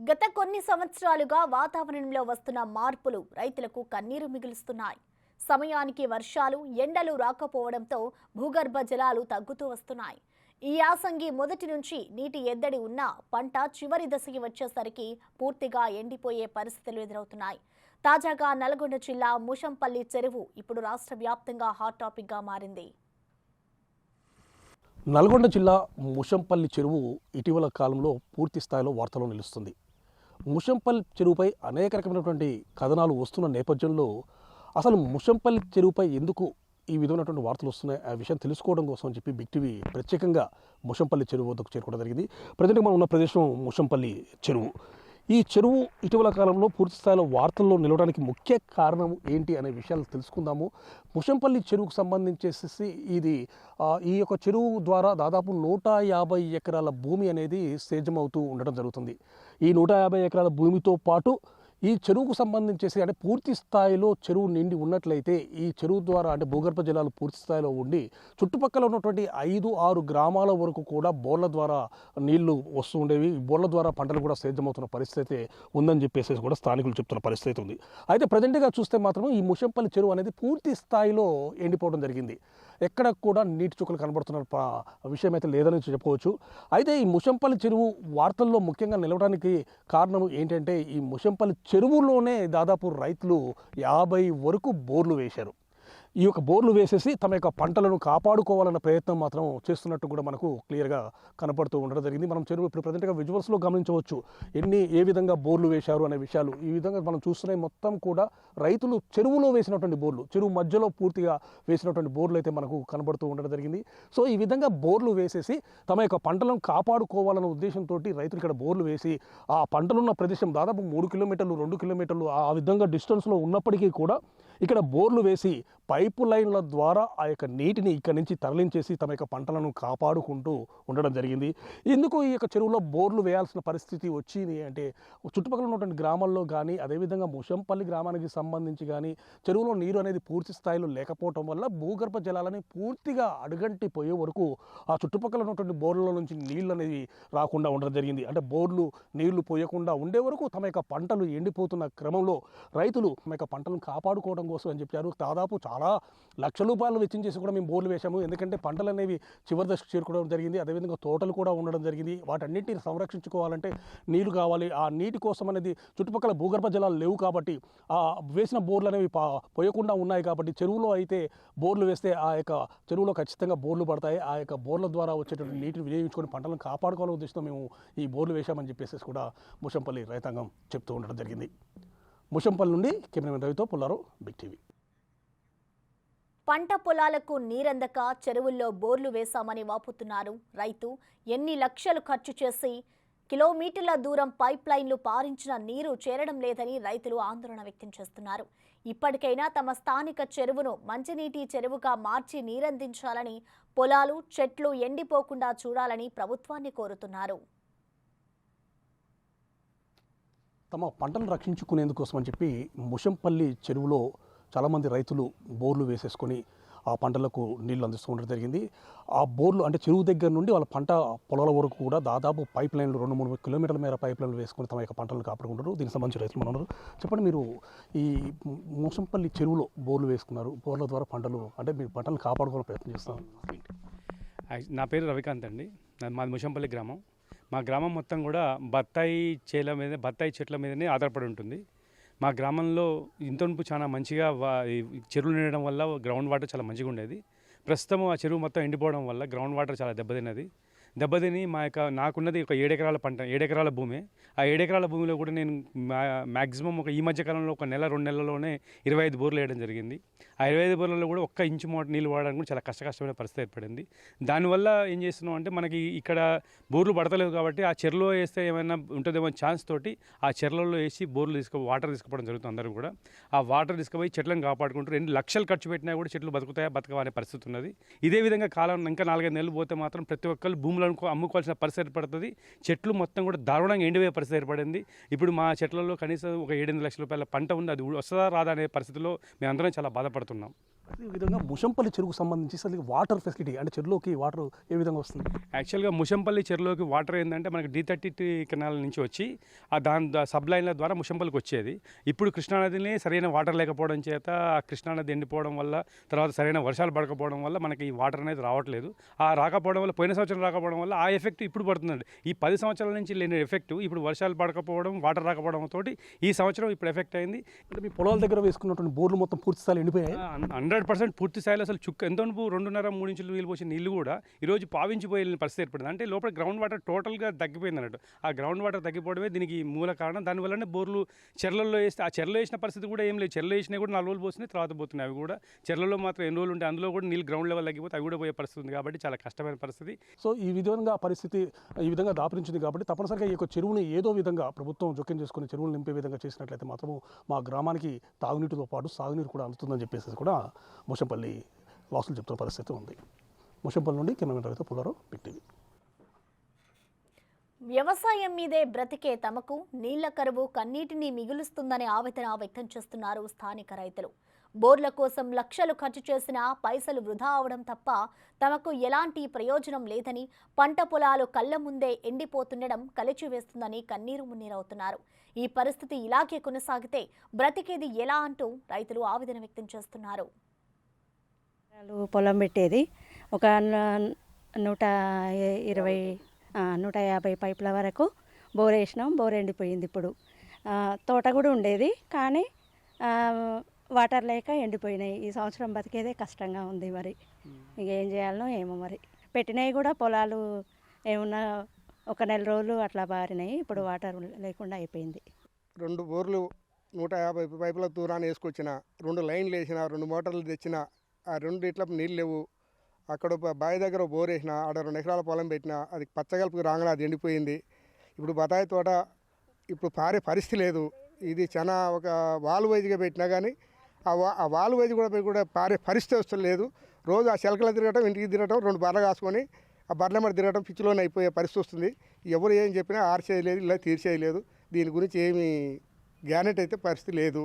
గత కొన్ని సంవత్సరాలుగా వాతావరణంలో వస్తున్న మార్పులు రైతులకు కన్నీరు మిగులుస్తున్నాయి. సమయానికి వర్షాలు, ఎండలు రాకపోవడంతో భూగర్భ జలాలు తగ్గుతూ వస్తున్నాయి. ఈ యాసంగి మొదటి నుంచి నీటి ఎద్దడి ఉన్న పంట చివరి దశకి వచ్చేసరికి పూర్తిగా ఎండిపోయే పరిస్థితులు ఎదురవుతున్నాయి. తాజాగా నల్గొండ జిల్లా ముషంపల్లి చెరువు ఇప్పుడు రాష్ట్ర వ్యాప్తంగా హాట్ టాపిక్గా మారింది. నల్గొండ జిల్లా ముషంపల్లి చెరువు ఇటీవల కాలంలో పూర్తి స్థాయిలో వార్తల్లో నిలుస్తుంది. ముషంపల్లి చెరువుపై అనేక రకమైనటువంటి కథనాలు వస్తున్న నేపథ్యంలో అసలు ముషంపల్లి చెరువుపై ఎందుకు ఈ విధమైనటువంటి వార్తలు వస్తున్నాయి ఆ విషయం తెలుసుకోవడం కోసం అని చెప్పి బిగ్ టీవీ ప్రత్యేకంగా ముషంపల్లి చెరువు వద్దకు చేరుకోవడం జరిగింది. ప్రజెంట్ మనం ఉన్న ప్రదేశం ముషంపల్లి చెరువు. ఈ చెరువు ఇటీవల కాలంలో పూర్తి స్థాయిలో వార్తల్లో నిలవడానికి ముఖ్య కారణం ఏంటి అనే విషయాలు తెలుసుకుందాము. ముషంపల్లి చెరువుకు సంబంధించేసి ఈ యొక్క చెరువు ద్వారా దాదాపు 150 ఎకరాల భూమి అనేది సేద్యమవుతూ ఉండడం జరుగుతుంది. ఈ 150 ఎకరాల భూమితో పాటు ఈ చెరువుకు సంబంధించేసి అంటే పూర్తి స్థాయిలో చెరువు నిండి ఉన్నట్లయితే ఈ చెరువు ద్వారా అంటే భూగర్భ జలాలు పూర్తి స్థాయిలో ఉండి చుట్టుపక్కల ఉన్నటువంటి 5-6 గ్రామాల వరకు కూడా బోర్ల ద్వారా నీళ్లు వస్తూ ఉండేవి. బోర్ల ద్వారా పంటలు కూడా సేద్యమవుతున్న పరిస్థితి ఉందని చెప్పేసి కూడా స్థానికులు చెప్తున్న పరిస్థితి ఉంది. అయితే ప్రజెంట్గా చూస్తే మాత్రం ఈ ముషంపల్లి చెరువు అనేది పూర్తి స్థాయిలో ఎండిపోవడం జరిగింది. ఎక్కడ కూడా నీటి చుక్కలు కనబడుతున్న విషయం అయితే లేదని చెప్పుకోవచ్చు. అయితే ఈ ముషంపల్లి చెరువు వార్తల్లో ముఖ్యంగా నిలవడానికి కారణం ఏంటంటే ఈ ముషంపల్లి చెరువులోనే దాదాపు రైతులు 50 వరకు బోర్లు వేశారు. ఈ యొక్క బోర్లు వేసేసి తమ యొక్క పంటలను కాపాడుకోవాలన్న ప్రయత్నం మాత్రం చేస్తున్నట్టు కూడా మనకు క్లియర్గా కనపడుతూ ఉండడం జరిగింది. మనం చెరువు ఇప్పుడు ప్రజెంట్గా విజువల్స్లో గమనించవచ్చు ఏ విధంగా బోర్లు వేశారు అనే విషయాలు. ఈ విధంగా మనం చూస్తున్నాయి మొత్తం కూడా రైతులు చెరువులో వేసినటువంటి బోర్లు, చెరువు మధ్యలో పూర్తిగా వేసినటువంటి బోర్లు అయితే మనకు కనబడుతూ ఉండడం జరిగింది. సో ఈ విధంగా బోర్లు వేసేసి తమ యొక్క పంటలను కాపాడుకోవాలన్న ఉద్దేశంతో రైతులు ఇక్కడ బోర్లు వేసి ఆ పంటలున్న ప్రదేశం దాదాపు 3 కిలోమీటర్లు 2 కిలోమీటర్లు ఆ విధంగా డిస్టెన్స్లో ఉన్నప్పటికీ కూడా ఇక్కడ బోర్లు వేసి పైపు లైన్ల ద్వారా ఆ యొక్క నీటిని ఇక్కడి నుంచి తరలించేసి తమ యొక్క పంటలను కాపాడుకుంటూ ఉండడం జరిగింది. ఎందుకు ఈ యొక్క చెరువులో బోర్లు వేయాల్సిన పరిస్థితి వచ్చింది అంటే చుట్టుపక్కల ఉన్నటువంటి గ్రామాల్లో కానీ అదేవిధంగా ముషంపల్లి గ్రామానికి సంబంధించి కానీ చెరువులో నీరు అనేది పూర్తి స్థాయిలో లేకపోవటం వల్ల భూగర్భ జలాలని పూర్తిగా అడుగంటి పోయే వరకు ఆ చుట్టుపక్కల ఉన్నటువంటి బోర్ల నుంచి నీళ్ళు అనేది రాకుండా ఉండడం జరిగింది. అంటే బోర్లు నీళ్లు పోయకుండా ఉండే వరకు తమ యొక్క పంటలు ఎండిపోతున్న క్రమంలో రైతులు తమ యొక్క పంటలను కాపాడుకోవడం కోసం అని చెప్పారు. దాదాపు చాలా లక్షల రూపాయలు వెచ్చించేసి కూడా మేము బోర్లు వేశాము. ఎందుకంటే పంటలు అనేవి చివరి దశకు చేరుకోవడం జరిగింది. అదేవిధంగా తోటలు కూడా ఉండడం జరిగింది. వాటన్నింటిని సంరక్షించుకోవాలంటే నీళ్లు కావాలి. ఆ నీటి కోసం అనేది చుట్టుపక్కల భూగర్భ జలాలు లేవు కాబట్టి ఆ వేసిన బోర్లు అనేవి పోయకుండా ఉన్నాయి కాబట్టి చెరువులో అయితే బోర్లు వేస్తే ఆ యొక్క చెరువులో ఖచ్చితంగా బోర్లు పడతాయి. ఆ యొక్క బోర్ల ద్వారా వచ్చేటువంటి నీటిని వినియోగించుకొని పంటలను కాపాడుకోవాలనే ఉద్దేశంతో మేము ఈ బోర్లు వేశామని చెప్పేసి కూడా ముషంపల్లి రైతాంగం చెప్తూ ఉండడం జరిగింది. ముషంపల్లి నుండి కెమెరామెన్ రవితో పుల్లారావు, బిగ్ టీవీ. పంట పొలాలకు నీరందక చెరువుల్లో బోర్లు వేశామని వాపుతున్నారు రైతు. ఎన్ని లక్షలు ఖర్చు చేసి కిలోమీటర్ల దూరం పైప్ లైన్లు పారించిన నీరు చేరడం లేదని రైతులు ఆందోళన వ్యక్తం చేస్తున్నారు. ఇప్పటికైనా తమ స్థానిక చెరువును మంచినీటి చెరువుగా మార్చి నీరందించాలని, పొలాలు చెట్లు ఎండిపోకుండా చూడాలని ప్రభుత్వాన్ని కోరుతున్నారు. తమ పంటను రక్షించుకునేందుకోసం అని చెప్పి ముషంపల్లి చెరువులో చాలామంది రైతులు బోర్లు వేసేసుకొని ఆ పంటలకు నీళ్లు అందిస్తూ ఉండడం జరిగింది. ఆ బోర్లు అంటే చెరువు దగ్గర నుండి వాళ్ళ పంట పొలాల వరకు కూడా దాదాపు పైప్ లైన్లు 2-3 కిలోమీటర్ల మేర పైప్ లైన్లు వేసుకొని తమ యొక్క పంటలను కాపాడుకుంటారు. దీనికి సంబంధించి రైతులు ఉన్నారు. చెప్పండి, మీరు ఈ ముషంపల్లి చెరువులో బోర్లు వేసుకున్నారు, బోర్ల ద్వారా పంటలు అంటే మీరు పంటలను కాపాడుకోవడం ప్రయత్నం చేస్తున్నారు. నా పేరు రవికాంత్ అండి. మాది ముషంపల్లి గ్రామం. మా గ్రామం మొత్తం కూడా బత్తాయి చెట్ల మీదనే ఆధారపడి ఉంటుంది. మా గ్రామంలో ఇంతొనుపు చాలా మంచిగా చెరువులు నిండడం వల్ల గ్రౌండ్ వాటర్ చాలా మంచిగా ఉండేది. ప్రస్తుతం ఆ చెరువు మొత్తం ఎండిపోవడం వల్ల గ్రౌండ్ వాటర్ చాలా దెబ్బతిని నాకున్నది ఒక 7 ఎకరాల పంట, 7 ఎకరాల భూమి. ఆ 7 ఎకరాల భూమిలో కూడా నేను మ్యాక్సిమం ఈ మధ్యకాలంలో 1-2 నెలల్లోనే 25 బోర్లు వేయడం జరిగింది. ఆ 25 బోర్లలో కూడా 1 ఇంచు నీళ్ళు వాడడానికి కూడా చాలా కష్టమైన పరిస్థితి ఏర్పడింది. దానివల్ల ఏం చేస్తున్నాం అంటే మనకి ఇక్కడ బోర్లు పడతలేవు కాబట్టి ఆ చెరువులో వేస్తే ఏమైనా ఉంటుందేమో ఛాన్స్ తోటి ఆ చెరువులలో వేసి వాటర్ తీసుకుపోవడం జరుగుతుంది. అందరూ కూడా ఆ వాటర్ తీసుకుపోయి చెట్లను కాపాడుకుంటూ 2 లక్షలు ఖర్చు పెట్టినా కూడా చెట్లు బతకవా అనే పరిస్థితి ఉన్నది. ఇదే విధంగా కాలం ఇంకా 4-5 నెలలు పోతే మాత్రం ప్రతి ఒక్కరు భూములను అమ్ముకోవాల్సిన పరిస్థితి ఏర్పడుతుంది. చెట్లు మొత్తం కూడా దారుణంగా ఎండిపోయే పరిస్థితి ఏర్పడింది. ఇప్పుడు మా చెట్లలో కనీసం ఒక 7-8 లక్షల రూపాయల పంట ఉంది. అది వస్తుందా రాదా అనే పరిస్థితిలో మేమందరం చాలా బాధపడుతున్నాం. ఈ విధంగా ముషంపల్లి చెరువుకు సంబంధించి అసలు వాటర్ ఫెసిలిటీ అంటే చెరువులోకి వాటర్ ఏ విధంగా వస్తుంది? యాక్చువల్గా ముషంపల్లి చెరువులోకి వాటర్ ఏంటంటే మనకి D32 కెనాల్ నుంచి వచ్చి సబ్ లైన్ల ద్వారా ముషంపల్లికి వచ్చేది. ఇప్పుడు కృష్ణానదిని సరైన వాటర్ లేకపోవడం చేత ఆ కృష్ణానది ఎండిపోవడం వల్ల, తర్వాత సరైన వర్షాలు పడకపోవడం వల్ల మనకి ఈ వాటర్ అనేది రావట్లేదు. ఆ రాకపోవడం వల్ల, పోయిన సంవత్సరం రాకపోవడం వల్ల ఆ ఎఫెక్ట్ ఇప్పుడు పడుతుందండి. ఈ 10 సంవత్సరాల నుంచి లేని ఎఫెక్ట్ ఇప్పుడు వర్షాలు పడకపోవడం, వాటర్ రాకపోవడం తోటి ఈ సంవత్సరం ఇప్పుడు ఎఫెక్ట్ అయింది. అంటే మీ పొలాల దగ్గర వేసుకున్నటువంటి బోర్లు మొత్తం పూర్తి స్థాయిలో ఎండిపోయాయి. 100% పూర్తి స్థాయిలో అసలు ఎంత 2.5-3 ఇంచులు నీళ్ళు పోసిన నీళ్ళు కూడా ఈరోజు పావించిపోయే పరిస్థితి ఏర్పడింది. అంటే లోపల గ్రౌండ్ వాటర్ టోటల్గా తగ్గిపోయింది అన్నట్టు. ఆ గ్రౌండ్ వాటర్ తగ్గిపోవడమే దీనికి మూల కారణం. దానివల్లనే బోర్లు చెర్లలో వేస్తే, ఆ చెర్లో వేసిన పరిస్థితి కూడా ఏం లేదు. చెర్లో వేసినా కూడా 4 రోజులు పోసినాయి, తర్వాత పోతున్నాయి. అవి కూడా చెర్లలో మాత్రం ఎన్ని రోజులు ఉంటాయి, అందులో కూడా నీళ్ళు గ్రౌండ్ లెవెల్ తగ్గిపోతే అవి కూడా పోయే పరిస్థితి ఉంది. కాబట్టి చాలా కష్టమైన పరిస్థితి. సో ఈ విధంగా పరిస్థితి ఈ విధంగా దాపరించింది కాబట్టి తప్పనిసరిగా ఈ యొక్క చెరువుని ఏదో విధంగా ప్రభుత్వం జోక్యం చేసుకుని చెరువులు నింపే విధంగా చేసినట్లయితే మాత్రము మా గ్రామానికి తాగునీటితో పాటు సాగునీరు కూడా అందుతుందని చెప్పేసి కూడా ముషంపల్లి వాసులు చెప్తున్న పరిస్థితి ఉంది. ముషంపల్లి నుండి కెమెరా పుల్లారావు, బిగ్ టీవీ. వ్యవసాయం మీదే బ్రతికే తమకు నీళ్ల కరువు కన్నీటిని మిగులుస్తుందనే ఆవేదన వ్యక్తం చేస్తున్నారు స్థానిక రైతులు. బోర్ల కోసం లక్షలు ఖర్చు చేసినా పైసలు వృధా అవడం తప్ప తమకు ఎలాంటి ప్రయోజనం లేదని, పంట పొలాలు కళ్ల ముందే ఎండిపోతుండడం కలిచివేస్తుందని కన్నీరు మున్నీరవుతున్నారు. ఈ పరిస్థితి ఇలాగే కొనసాగితే బ్రతికేది ఎలా అంటూ రైతులు ఆవేదన వ్యక్తం చేస్తున్నారు. పొలం పెట్టేది ఒక 150 పైపుల వరకు బోర్ వేసినాం. బోర్ ఎండిపోయింది. ఇప్పుడు తోట కూడా ఉండేది, కానీ వాటర్ లేక ఎండిపోయినాయి. ఈ సంవత్సరం బతికేదే కష్టంగా ఉంది. మరి ఇక ఏం చేయాలనో ఏమో. మరి పెట్టినవి కూడా పొలాలు ఏమన్నా ఒక నెల రోజులు అట్లా బారినాయి. ఇప్పుడు వాటర్ లేకుండా అయిపోయింది. 2 బోర్లు 150 పైపుల దూరాన్ని వేసుకొచ్చిన, 2 లైన్లు వేసిన, 2 మోటార్లు తెచ్చిన, ఆ 2 ఇట్లా నీళ్ళు లేవు. అక్కడ బావి దగ్గర బోర్ వేసిన, ఆడ 2 ఎకరాల పొలం పెట్టిన, అది పచ్చగలుపుకి రాగానే అది ఎండిపోయింది. ఇప్పుడు బత్తాయి తోట ఇప్పుడు పారే పరిస్థితి లేదు. ఇది చాలా ఒక వాలు వైజ్గా పెట్టినా కానీ ఆ వాలు వైజ్ కూడా పారే పరిస్థితి వస్తలేదు. రోజు ఆ చెలకలు తిరగటం, ఇంటికి తిరగటం, 2 బర్రెలు కాసుకొని ఆ బర్రెల మరి తిరగటం పిచ్చిలోనే అయిపోయే పరిస్థితి వస్తుంది. ఎవరు ఏం చెప్పినా ఆర్చేయలేదు, ఇలా తీర్చేయలేదు. దీని గురించి ఏమీ గ్యారెంటీ అయితే పరిస్థితి లేదు.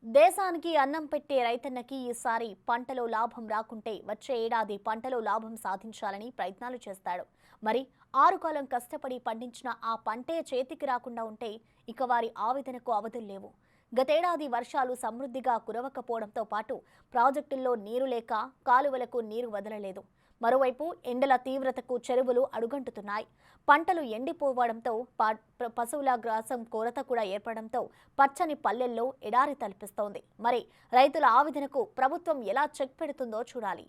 దేశానికి అన్నం పెట్టే రైతన్నకి ఈసారి పంటలో లాభం రాకుంటే వచ్చే ఏడాది పంటలో లాభం సాధించాలని ప్రయత్నాలు చేస్తాడు. మరి 6 కాలం కష్టపడి పండించిన ఆ పంటే చేతికి రాకుండా ఉంటే ఇక వారి ఆవేదనకు అవధులు లేవు. గతేడాది వర్షాలు సమృద్ధిగా కురవకపోవడంతో పాటు ప్రాజెక్టుల్లో నీరు లేక కాలువలకు నీరు వదలలేదు. మరోవైపు ఎండల తీవ్రతకు చెరువులు అడుగంటుతున్నాయి. పంటలు ఎండిపోవడంతో పశువుల గ్రాసం కొరత కూడా ఏర్పడడంతో పచ్చని పల్లెల్లో ఎడారి తలపిస్తోంది. మరి రైతుల ఆవేదనకు ప్రభుత్వం ఎలా చెక్ పెడుతుందో చూడాలి.